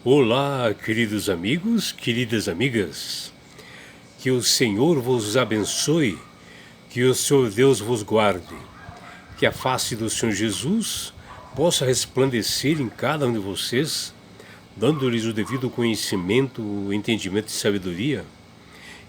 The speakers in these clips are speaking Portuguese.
Olá, queridos amigos, queridas amigas. Que o Senhor vos abençoe, que o Senhor Deus vos guarde, que a face do Senhor Jesus possa resplandecer em cada um de vocês, dando-lhes o devido conhecimento, o entendimento e sabedoria,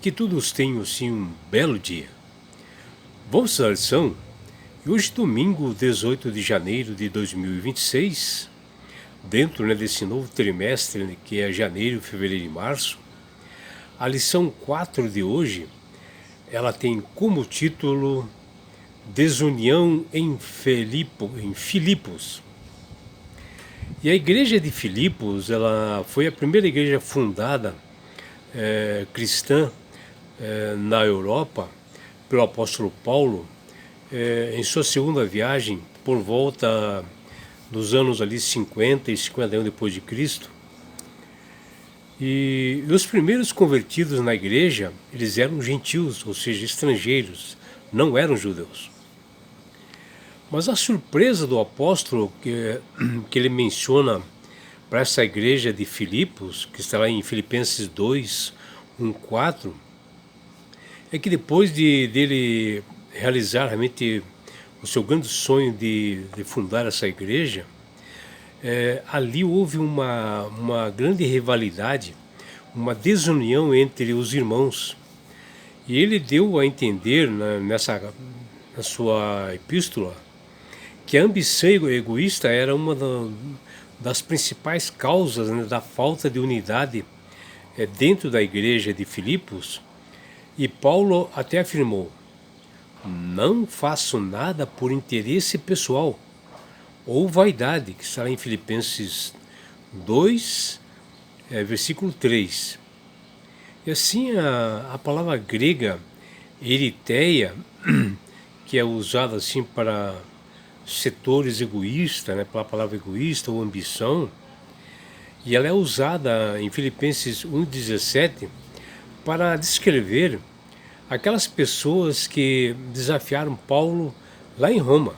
que todos tenham, sim, um belo dia. Vamos à lição? E hoje, domingo, 18 de janeiro de 2026, dentro desse novo trimestre, que é janeiro, fevereiro e março, a lição 4 de hoje, ela tem como título Desunião em Filipos. E a igreja de Filipos, ela foi a primeira igreja fundada cristã na Europa pelo apóstolo Paulo em sua segunda viagem por volta dos anos ali 50 e 51 depois de Cristo. E os primeiros convertidos na igreja, eles eram gentios, ou seja, estrangeiros, não eram judeus. Mas a surpresa do apóstolo que ele menciona para essa igreja de Filipos, que está lá em Filipenses 2, 1, 4, é que depois dele realizar realmente o seu grande sonho de fundar essa igreja, ali houve uma grande rivalidade, uma desunião entre os irmãos. E ele deu a entender na sua epístola que a ambição egoísta era uma das principais causas, da falta de unidade dentro da igreja de Filipos. E Paulo até afirmou: não faço nada por interesse pessoal ou vaidade, que está lá em Filipenses 2, versículo 3. E assim a palavra grega eritheia, que é usada assim para setores egoístas, pela palavra egoísta ou ambição, e ela é usada em Filipenses 1,17 para descrever aquelas pessoas que desafiaram Paulo lá em Roma,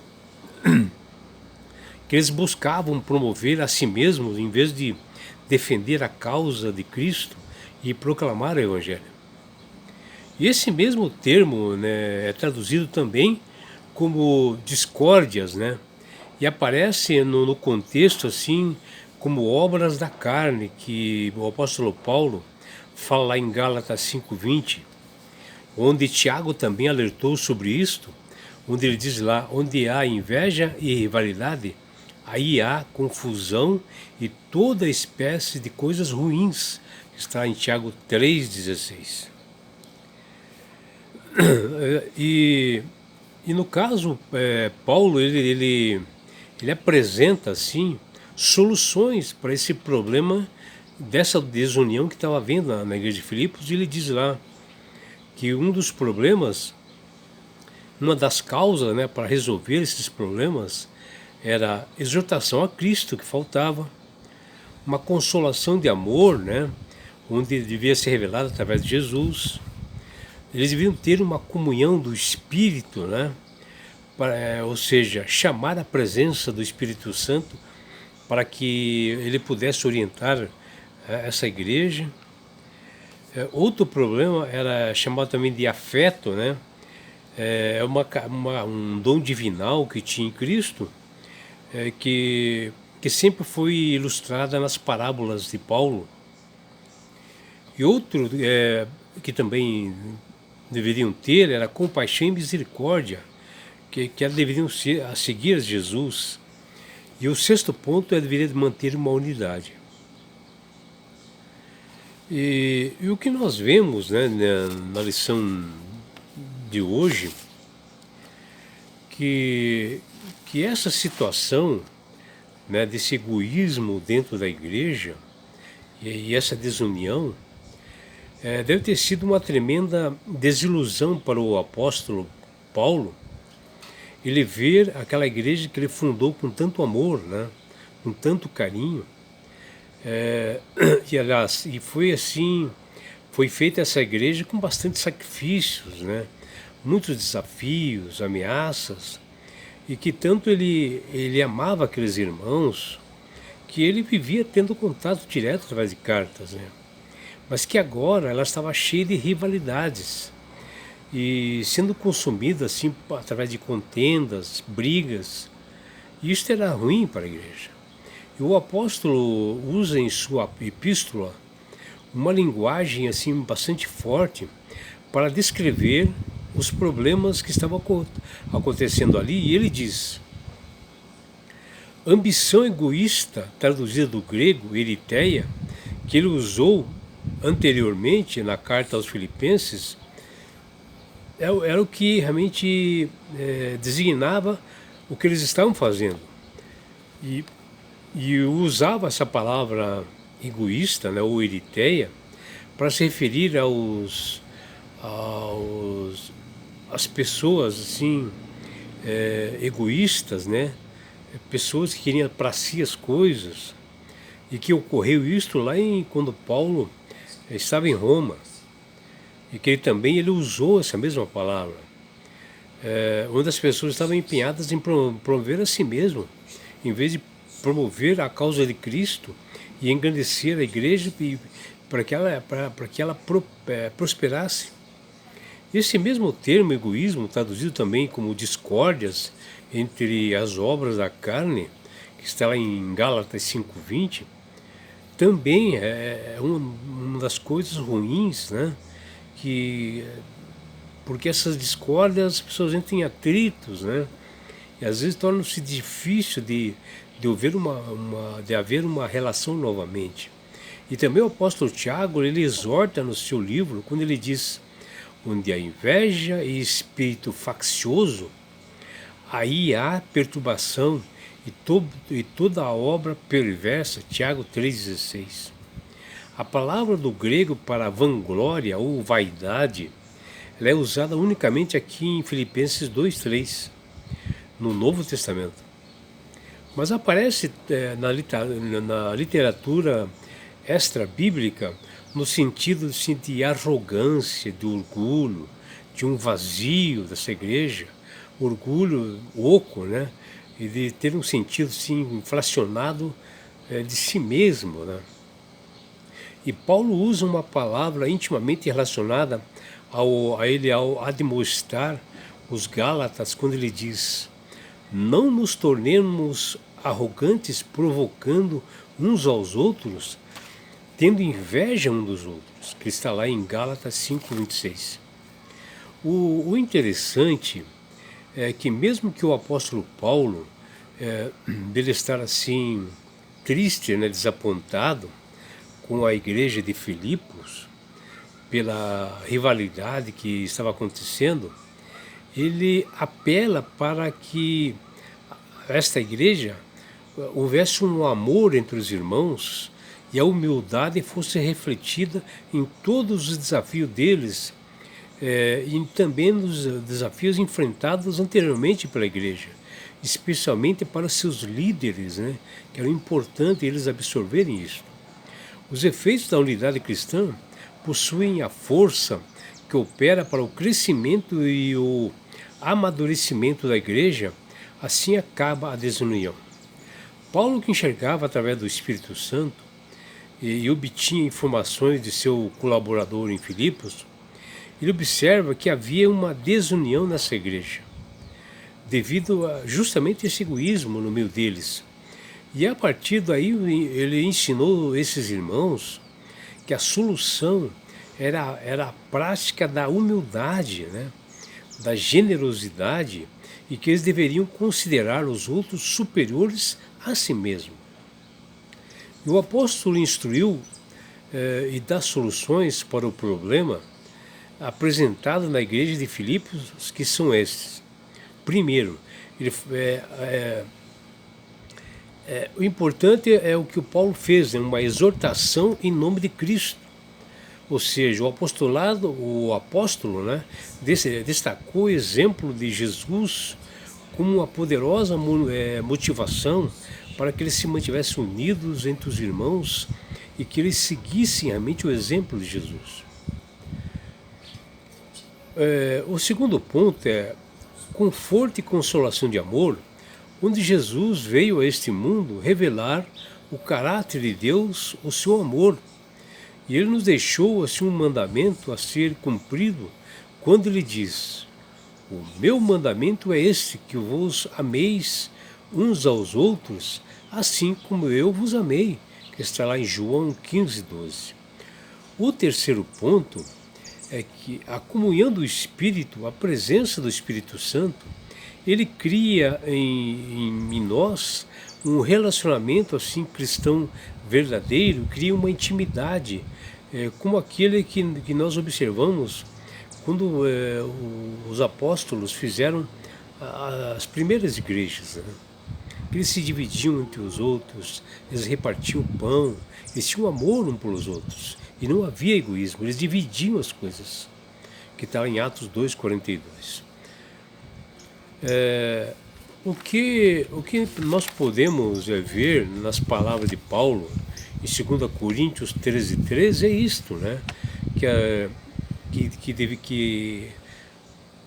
que eles buscavam promover a si mesmos em vez de defender a causa de Cristo e proclamar o Evangelho. E esse mesmo termo é traduzido também como discórdias, e aparece no contexto assim como obras da carne, que o apóstolo Paulo fala lá em Gálatas 5:20, onde Tiago também alertou sobre isto, onde ele diz lá: onde há inveja e rivalidade, aí há confusão e toda espécie de coisas ruins. Está em Tiago 3,16. E no caso, Paulo, ele apresenta assim soluções para esse problema dessa desunião que estava havendo na igreja de Filipos. E ele diz lá que um dos problemas, uma das causas para resolver esses problemas, era a exortação a Cristo que faltava, uma consolação de amor, onde devia ser revelada através de Jesus. Eles deviam ter uma comunhão do Espírito, ou seja, chamar a presença do Espírito Santo para que ele pudesse orientar essa igreja. Outro problema era chamado também de afeto, é um dom divinal que tinha em Cristo, que sempre foi ilustrada nas parábolas de Paulo. E outro que também deveriam ter era compaixão e misericórdia, que deveriam seguir Jesus. E o sexto ponto deveria manter uma unidade. E o que nós vemos na lição de hoje, que essa situação desse egoísmo dentro da igreja e essa desunião deve ter sido uma tremenda desilusão para o apóstolo Paulo, ele ver aquela igreja que ele fundou com tanto amor, com tanto carinho. E aliás, foi assim, foi feita essa igreja com bastante sacrifícios, muitos desafios, ameaças, e que tanto ele amava aqueles irmãos que ele vivia tendo contato direto através de cartas, né? Mas que agora ela estava cheia de rivalidades e sendo consumida assim através de contendas, brigas. E isto era ruim para a igreja. E o apóstolo usa em sua epístola uma linguagem assim bastante forte para descrever os problemas que estavam acontecendo ali. E ele diz: ambição egoísta, traduzida do grego, eritheia, que ele usou anteriormente na carta aos Filipenses, era o que realmente designava o que eles estavam fazendo. E usava essa palavra egoísta, né, ou eritheia, para se referir às pessoas assim, egoístas, né, pessoas que queriam para si as coisas, e que ocorreu isto lá quando Paulo estava em Roma, e que ele usou essa mesma palavra, onde as pessoas estavam empenhadas em promover a si mesmo, em vez de promover a causa de Cristo e engrandecer a igreja para que ela prosperasse. Esse mesmo termo egoísmo, traduzido também como discórdias entre as obras da carne, que está lá em Gálatas 5:20, também é uma das coisas ruins, né? Porque essas discórdias as pessoas entram em atritos, né? E às vezes torna-se difícil de haver uma relação novamente. E também o apóstolo Tiago, ele exorta no seu livro, quando ele diz: onde há inveja e espírito faccioso, aí há perturbação e toda a obra perversa. Tiago 3,16. A palavra do grego para vanglória ou vaidade, ela é usada unicamente aqui em Filipenses 2,3, no Novo Testamento. Mas aparece na literatura extra-bíblica no sentido de arrogância, de orgulho, de um vazio dessa igreja, orgulho oco, né? E de ter um sentido assim, inflacionado de si mesmo, né? E Paulo usa uma palavra intimamente relacionada ao admoestar os Gálatas, quando ele diz: não nos tornemos arrogantes, provocando uns aos outros, tendo inveja uns dos outros, que está lá em Gálatas 5:26. O interessante é que mesmo que o apóstolo Paulo, dele estar assim triste, né, desapontado com a igreja de Filipos, pela rivalidade que estava acontecendo, ele apela para que esta igreja houvesse um amor entre os irmãos e a humildade fosse refletida em todos os desafios deles, e também nos desafios enfrentados anteriormente pela igreja, especialmente para seus líderes, né, que era importante eles absorverem isso. Os efeitos da unidade cristã possuem a força que opera para o crescimento e o amadurecimento da igreja. Assim acaba a desunião. Paulo, que enxergava através do Espírito Santo e obtinha informações de seu colaborador em Filipos, ele observa que havia uma desunião nessa igreja, devido a justamente esse egoísmo no meio deles. E a partir daí ele ensinou esses irmãos que a solução era a prática da humildade, né? Da generosidade, e que eles deveriam considerar os outros superiores a si mesmo. E o apóstolo instruiu e dá soluções para o problema apresentado na igreja de Filipos, que são estes. Primeiro, o importante é o que o Paulo fez, né? Uma exortação em nome de Cristo. Ou seja, o apóstolo, né, destacou o exemplo de Jesus como uma poderosa motivação para que eles se mantivessem unidos entre os irmãos e que eles seguissem realmente o exemplo de Jesus. O segundo ponto é conforto e consolação de amor, onde Jesus veio a este mundo revelar o caráter de Deus, o seu amor. E ele nos deixou assim um mandamento a ser cumprido quando ele diz: o meu mandamento é este, que vos ameis uns aos outros, assim como eu vos amei, que está lá em João 15:12. O terceiro ponto é que a comunhão do Espírito, a presença do Espírito Santo, ele cria em nós um relacionamento assim cristão verdadeiro, cria uma intimidade, como aquele que nós observamos quando os apóstolos fizeram as primeiras igrejas, né? Eles se dividiam entre os outros, eles repartiam o pão, eles tinham amor um pelos outros. E não havia egoísmo, eles dividiam as coisas, que está em Atos 2:42. O que nós podemos ver nas palavras de Paulo, em 2 Coríntios 13:13, é isto, né? Que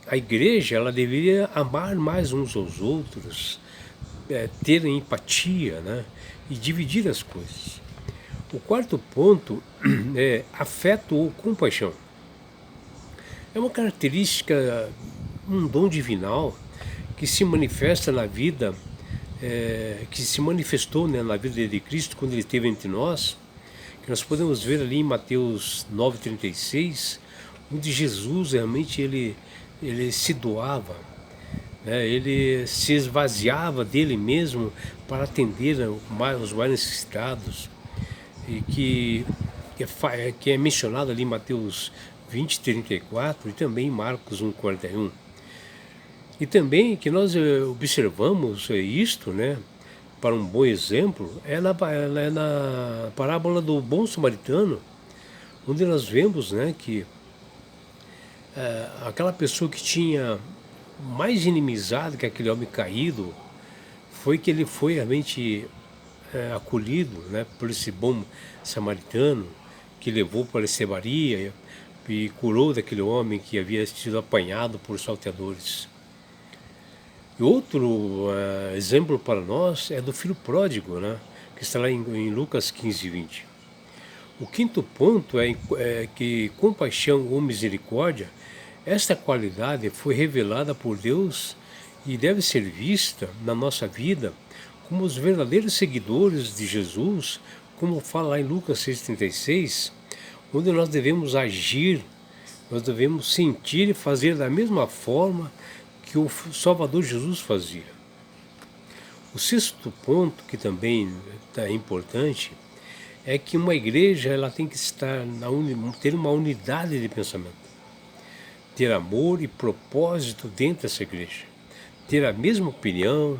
a igreja ela deveria amar mais uns aos outros, ter empatia, né? E dividir as coisas. O quarto ponto é afeto ou compaixão. É uma característica, um dom divinal que se manifesta na vida, que se manifestou, né, na vida de Cristo quando ele esteve entre nós, que nós podemos ver ali em Mateus 9:36, onde Jesus realmente ele se doava, né, ele se esvaziava dele mesmo para atender os mais necessitados, e que é mencionado ali em Mateus 20:34 e também em Marcos 1:41. E também que nós observamos isto, né, para um bom exemplo, é na parábola do bom samaritano, onde nós vemos, né, que aquela pessoa que tinha mais inimizade que aquele homem caído, foi que ele foi realmente acolhido, né, por esse bom samaritano, que levou para a Samaria e curou daquele homem que havia sido apanhado por salteadores. E outro exemplo para nós é do filho pródigo, né, que está lá em Lucas 15:20. O quinto ponto é que compaixão ou misericórdia, esta qualidade foi revelada por Deus e deve ser vista na nossa vida como os verdadeiros seguidores de Jesus, como fala lá em Lucas 6:36, onde nós devemos agir, nós devemos sentir e fazer da mesma forma que o Salvador Jesus fazia. O sexto ponto, que também é importante, é que uma igreja ela tem que ter uma unidade de pensamento, ter amor e propósito dentro dessa igreja, ter a mesma opinião,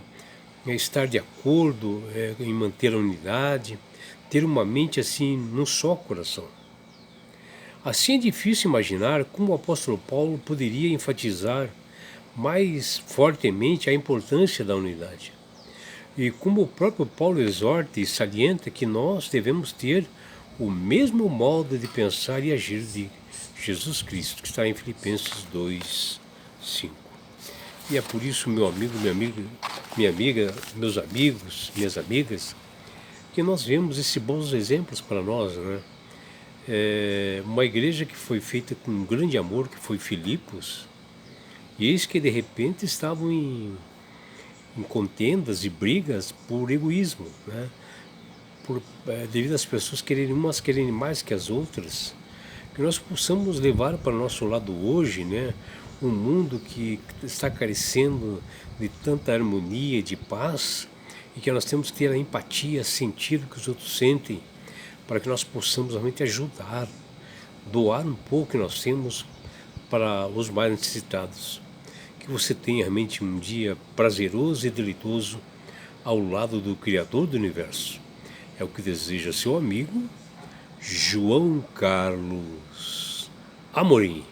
estar de acordo em manter a unidade, ter uma mente assim num só coração. Assim é difícil imaginar como o apóstolo Paulo poderia enfatizar mais fortemente a importância da unidade. E como o próprio Paulo exorta e salienta que nós devemos ter o mesmo modo de pensar e agir de Jesus Cristo, que está em Filipenses 2:5. E é por isso, meu amigo, minha amiga, meus amigos, minhas amigas, que nós vemos esses bons exemplos para nós, né? Uma igreja que foi feita com um grande amor, que foi Filipos, e eis que de repente estavam em contendas e brigas por egoísmo, né? Devido às pessoas quererem mais que as outras, que nós possamos levar para o nosso lado hoje, né, um mundo que está carecendo de tanta harmonia, de paz, e que nós temos que ter a empatia, sentir o que os outros sentem, para que nós possamos realmente ajudar, doar um pouco que nós temos para os mais necessitados. Que você tenha realmente um dia prazeroso e deleitoso ao lado do Criador do Universo. É o que deseja seu amigo João Carlos Amorim.